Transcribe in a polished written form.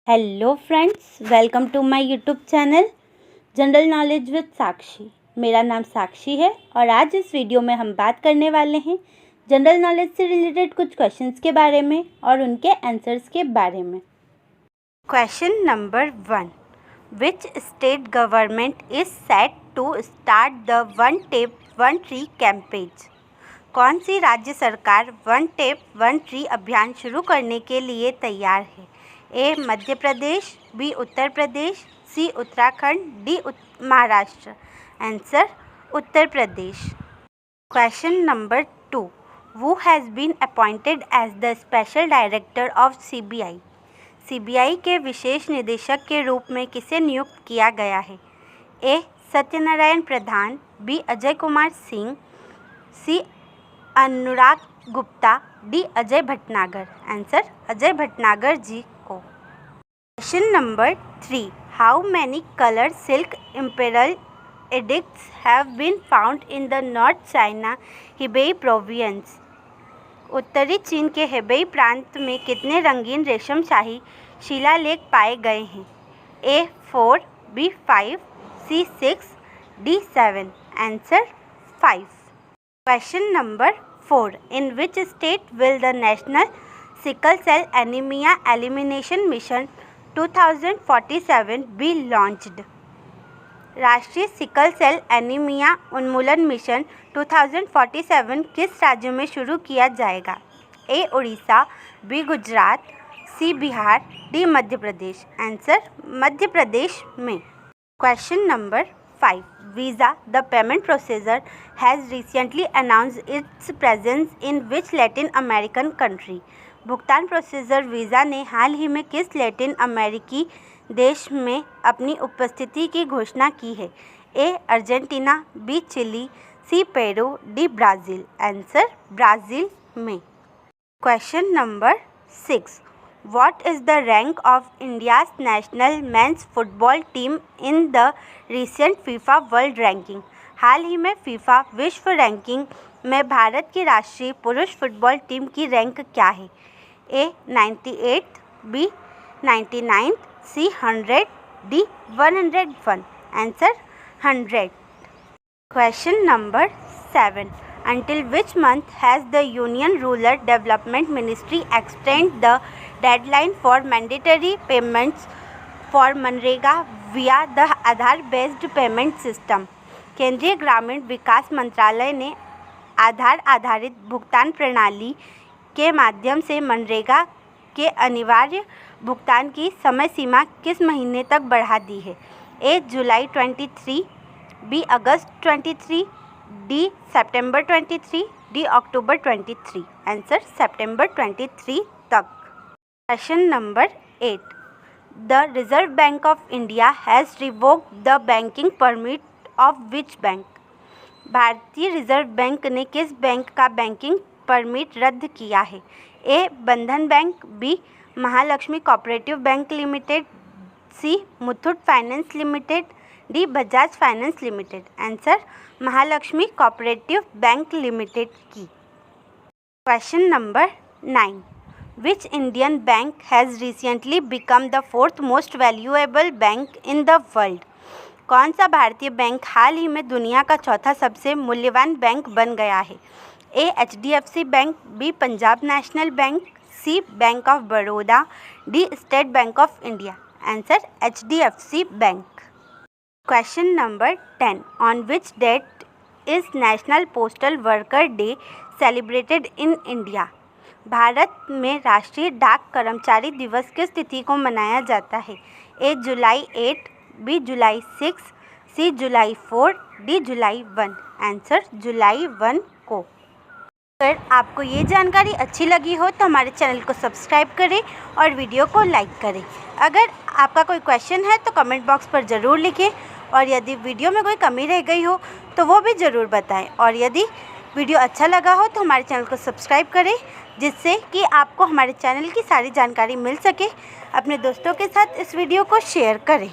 Hello friends, welcome to my YouTube channel general knowledge with Sakshi. मेरा नाम साक्षी है और आज इस वीडियो में हम बात करने वाले हैं जनरल नॉलेज से रिलेटेड कुछ क्वेश्चंस के बारे में और उनके आंसर्स के बारे में। Question number 1, which state government is set to start the one tape one tree campaign? कौन सी राज्य सरकार वन टेप वन ट्री अभियान शुरू करने के लिए तैयार है? A Madhya Pradesh, B Uttar Pradesh, C Uttarakhand, D Maharashtra. Answer Uttar Pradesh. Question number 2, who has been appointed as the special director of CBI? CBI के विशेष निदेशक के रूप में किसे नियुक्त किया गया है? A Satyanarayan Pradhan, B Ajay Kumar Singh, C Anurag Gupta, D Ajay Bhatnagar. Answer Ajay Bhatnagar ji को। Question number 3, how many colour silk imperial edicts have been found in the North China Hebei province? उत्तरी चीन के हेबेई प्रांत में कितने रंगीन रेशम शाही शिलालेख पाए गए हैं? A 4, B 5, C 6, D 7। Answer 5। Question number 4, in which state will the national sickle cell anaemia elimination mission 2047 be launched? राष्ट्रीय सिकल सेल एनीमिया उन्मूलन मिशन 2047 किस राज्य में शुरू किया जाएगा? A Orissa, B Gujarat, C Bihar, D Madhya Pradesh. Answer Madhya Pradesh में। Question number 5, Visa the payment processor has recently announced its presence in which Latin American country? भुगतान प्रोसेसर वीज़ा ने हाल ही में किस लैटिन अमेरिकी देश में अपनी उपस्थिति की घोषणा की है? A Argentina, B Chile, C Peru, D Brazil. Answer Brazil में। Question number 6, what is the rank of India's national men's football team in the recent FIFA world ranking? हाल ही में फीफा विश्व रैंकिंग में भारत की राष्ट्रीय पुरुष फुटबॉल टीम की रैंक क्या है? A 98, B 99, C 100, D 101। Answer 100। Question number 7, until which month has the Union Rural Development Ministry extended the deadline for mandatory payments for MNREGA via the Aadhaar based payment system? केंद्रीय ग्रामीण विकास मंत्रालय ने आधार आधारित भुगतान प्रणाली के माध्यम से मनरेगा के अनिवार्य भुगतान की समय सीमा किस महीने तक बढ़ा दी है? ए जुलाई 23, बी अगस्त 23, डी सितंबर 23, डी अक्टूबर 23। आंसर सितंबर 23 तक। Question number 8, the reserve bank of India has revoked the banking permit of which bank? भारतीय रिजर्व बैंक ने किस बैंक का बैंकिंग परमिट रद्द किया है? A Bandhan bank, B Mahalakshmi cooperative bank limited, C Muthoot finance limited, D Bajaj finance limited. Answer Mahalakshmi cooperative bank limited की। Question number 9, which Indian bank has recently become the 4th most valuable bank in the world? कौन सा भारतीय bank हाल ही में दुनिया का चौथा सबसे मूल्यवान बैंक बन गया है? A HDFC bank, B Punjab national bank, C bank of Baroda, D state bank of India. Answer HDFC bank. Question number 10, on which date is national postal worker day celebrated in India? Bharat में राष्ट्रीय डाक कर्मचारी दिवस किस तिथि को मनाया जाता है? ए जुलाई 8, बी जुलाई 6, सी जुलाई 4, डी जुलाई 1। आंसर जुलाई 1 को। अगर आपको ये जानकारी अच्छी लगी हो तो हमारे चैनल को सब्सक्राइब करें और वीडियो को लाइक करें। अगर आपका कोई क्वेश्चन है तो कमेंट बॉक्स पर ज़रूर लिखें और यदि वीडियो में कोई कमी रह गई हो तो वो भी ज़रूर बताएं। और यदि वीडियो अच्छा लगा हो तो हमारे चैनल को सब्सक्राइब करें जिससे कि आपको हमारे चैनल की सारी जानकारी मिल सके। अपने दोस्तों के साथ इस वीडियो को शेयर करें।